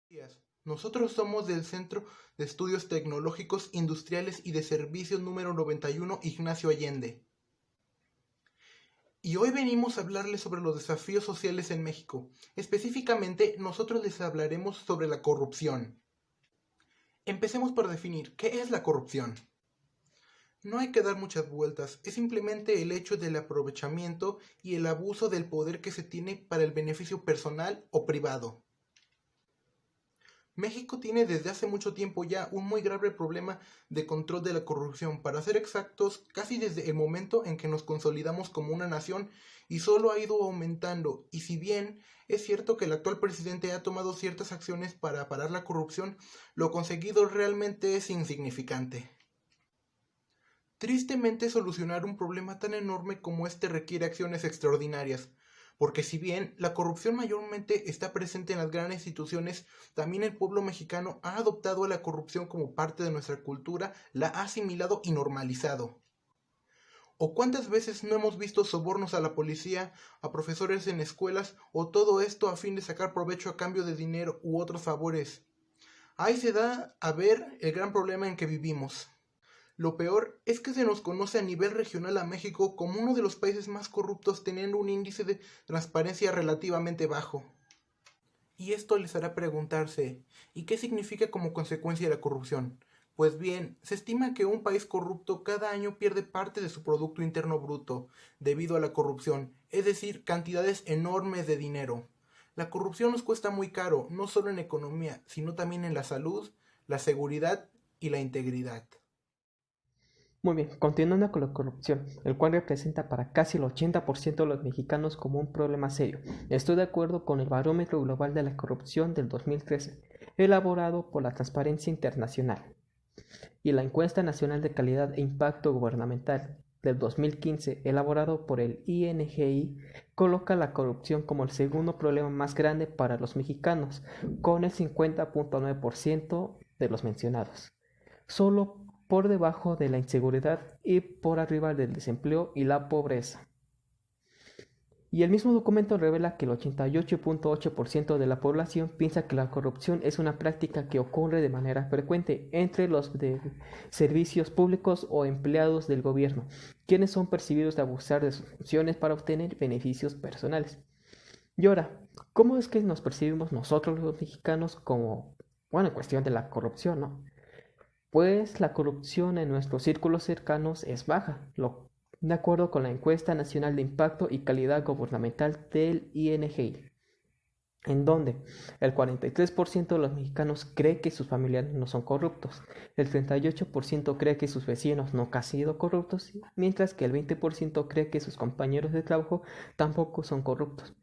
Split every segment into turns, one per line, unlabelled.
Días. Nosotros somos del Centro de Estudios Tecnológicos Industriales y de Servicios número 91 Ignacio Allende. Y hoy venimos a hablarles sobre los desafíos sociales en México. Específicamente, nosotros les hablaremos sobre la corrupción. Empecemos por definir qué es la corrupción. No hay que dar muchas vueltas, es simplemente el hecho del aprovechamiento y el abuso del poder que se tiene para el beneficio personal o privado. México tiene desde hace mucho tiempo ya un muy grave problema de control de la corrupción, para ser exactos, casi desde el momento en que nos consolidamos como una nación y solo ha ido aumentando. Y si bien es cierto que el actual presidente ha tomado ciertas acciones para parar la corrupción, lo conseguido realmente es insignificante. Tristemente, solucionar un problema tan enorme como este requiere acciones extraordinarias, porque si bien la corrupción mayormente está presente en las grandes instituciones, también el pueblo mexicano ha adoptado a la corrupción como parte de nuestra cultura, la ha asimilado y normalizado. ¿O cuántas veces no hemos visto sobornos a la policía, a profesores en escuelas, o todo esto a fin de sacar provecho a cambio de dinero u otros favores? Ahí se da a ver el gran problema en que vivimos. Lo peor es que se nos conoce a nivel regional a México como uno de los países más corruptos, teniendo un índice de transparencia relativamente bajo. Y esto les hará preguntarse, ¿y qué significa como consecuencia la corrupción? Pues bien, se estima que un país corrupto cada año pierde parte de su Producto Interno Bruto debido a la corrupción, es decir, cantidades enormes de dinero. La corrupción nos cuesta muy caro, no solo en economía, sino también en la salud, la seguridad y la integridad.
Muy bien, continuando con la corrupción, el cual representa para casi el 80% de los mexicanos como un problema serio. Estoy de acuerdo con el Barómetro Global de la Corrupción del 2013, elaborado por la Transparencia Internacional, y la Encuesta Nacional de Calidad e Impacto Gubernamental del 2015, elaborado por el INGI, coloca la corrupción como el segundo problema más grande para los mexicanos, con el 50.9% de los mencionados. Solo por debajo de la inseguridad y por arriba del desempleo y la pobreza. Y el mismo documento revela que el 88.8% de la población piensa que la corrupción es una práctica que ocurre de manera frecuente entre los de servicios públicos o empleados del gobierno, quienes son percibidos de abusar de sus funciones para obtener beneficios personales. Y ahora, ¿cómo es que nos percibimos nosotros los mexicanos como, en cuestión de la corrupción, ¿no? Pues la corrupción en nuestros círculos cercanos es baja, de acuerdo con la Encuesta Nacional de Impacto y Calidad Gubernamental del INGI, en donde el 43% de los mexicanos cree que sus familiares no son corruptos, el 38% cree que sus vecinos nunca han sido corruptos, mientras que el 20% cree que sus compañeros de trabajo tampoco son corruptos.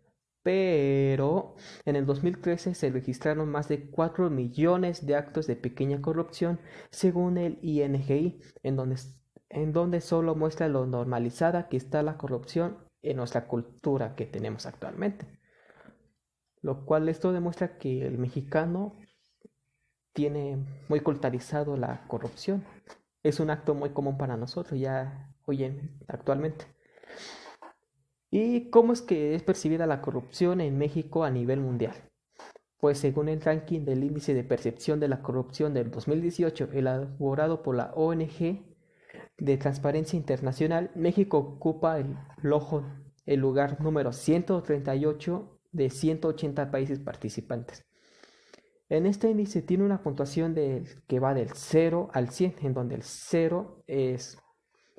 Pero en el 2013 se registraron más de 4 millones de actos de pequeña corrupción, según el INGI, en donde solo muestra lo normalizada que está la corrupción en nuestra cultura que tenemos actualmente. Lo cual esto demuestra que el mexicano tiene muy culturizado la corrupción. Es un acto muy común para nosotros ya actualmente. ¿Y cómo es que es percibida la corrupción en México a nivel mundial? Pues según el ranking del Índice de Percepción de la Corrupción del 2018, elaborado por la ONG de Transparencia Internacional, México ocupa el lugar número 138 de 180 países participantes. En este índice tiene una puntuación que va del 0 al 100, en donde el 0 es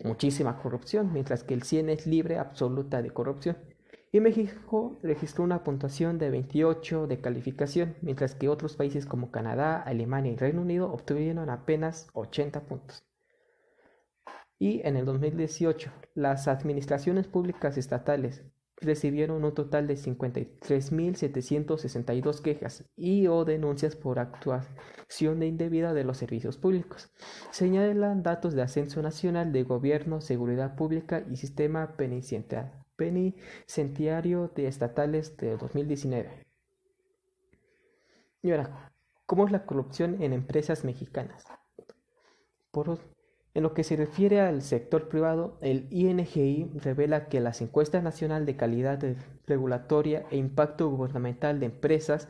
muchísima corrupción, mientras que el 100 es libre absoluta de corrupción. Y México registró una puntuación de 28 de calificación, mientras que otros países como Canadá, Alemania y Reino Unido obtuvieron apenas 80 puntos. Y en el 2018, las administraciones públicas estatales recibieron un total de 53.762 quejas o denuncias por actuación indebida de los servicios públicos. Señalan datos de Ascenso Nacional de Gobierno, Seguridad Pública y Sistema Penitenciario de Estatales de 2019. Y ahora, ¿cómo es la corrupción en empresas mexicanas? En lo que se refiere al sector privado, el INGI revela que las encuestas nacional de calidad regulatoria e impacto gubernamental de empresas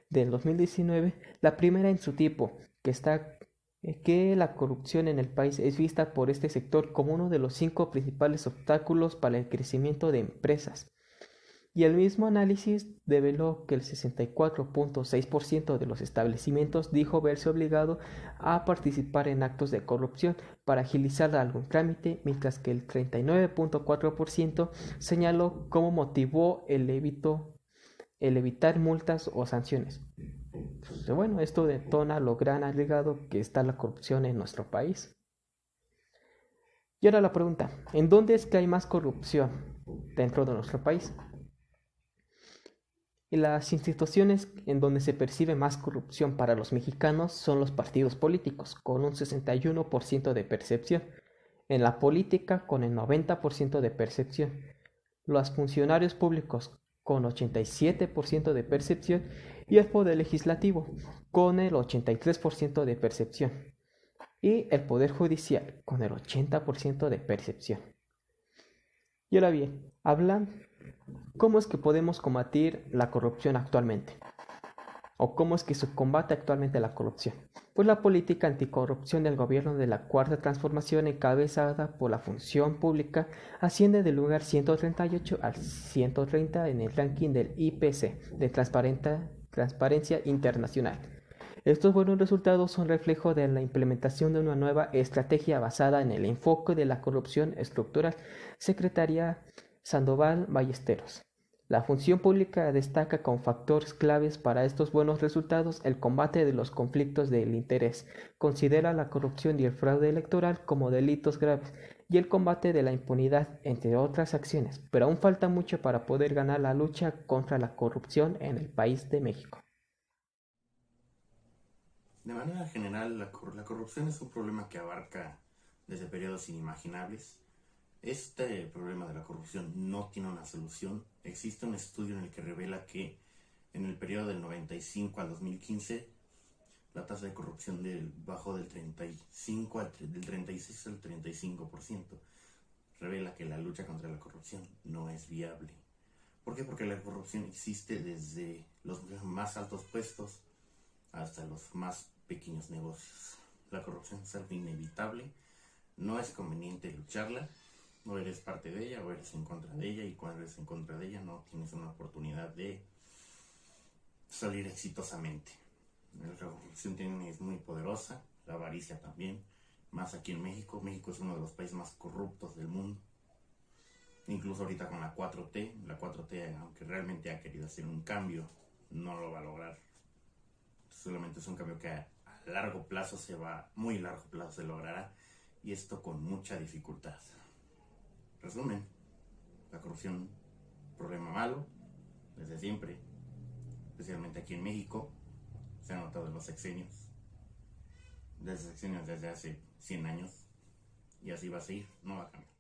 del 2019, la primera en su tipo, que la corrupción en el país es vista por este sector como uno de los 5 principales obstáculos para el crecimiento de empresas. Y el mismo análisis reveló que el 64.6% de los establecimientos dijo verse obligado a participar en actos de corrupción para agilizar algún trámite, mientras que el 39.4% señaló cómo motivó el evitar multas o sanciones. Pues, bueno, esto detona lo gran agregado que está la corrupción en nuestro país. Y ahora la pregunta, ¿en dónde es que hay más corrupción dentro de nuestro país? Y las instituciones en donde se percibe más corrupción para los mexicanos son los partidos políticos, con un 61% de percepción, en la política con el 90% de percepción, los funcionarios públicos con 87% de percepción y el poder legislativo con el 83% de percepción y el poder judicial con el 80% de percepción. Y ahora bien, hablan cómo es que podemos combatir la corrupción actualmente o cómo es que se combate actualmente la corrupción. Pues la política anticorrupción del gobierno de la Cuarta Transformación, encabezada por la Función Pública, asciende del lugar 138 al 130 en el ranking del IPC de Transparencia Internacional. Estos buenos resultados son reflejo de la implementación de una nueva estrategia basada en el enfoque de la corrupción estructural, Secretaría Sandoval Ballesteros. La función pública destaca como factores claves para estos buenos resultados el combate de los conflictos del interés, considera la corrupción y el fraude electoral como delitos graves y el combate de la impunidad, entre otras acciones, pero aún falta mucho para poder ganar la lucha contra la corrupción en el país de México.
De manera general, la corrupción es un problema que abarca desde periodos inimaginables. Este problema de la corrupción no tiene una solución. Existe un estudio en el que revela que en el periodo del 95 al 2015 la tasa de corrupción bajó del 36 al 35%. Revela que la lucha contra la corrupción no es viable. ¿Por qué? Porque la corrupción existe desde los más altos puestos hasta los más pequeños negocios. La corrupción es algo inevitable, no es conveniente lucharla. O eres parte de ella o eres en contra de ella, y cuando eres en contra de ella no tienes una oportunidad de salir exitosamente. La corrupción es muy poderosa, la avaricia también, más aquí en México. México es uno de los países más corruptos del mundo. Incluso ahorita con la 4T, aunque realmente ha querido hacer un cambio, no lo va a lograr. Solamente es un cambio que a largo plazo muy largo plazo se logrará, y esto con mucha dificultad. Resumen, la corrupción, problema malo, desde siempre, especialmente aquí en México, se ha notado en los sexenios, desde hace 100 años, y así va a seguir, no va a cambiar.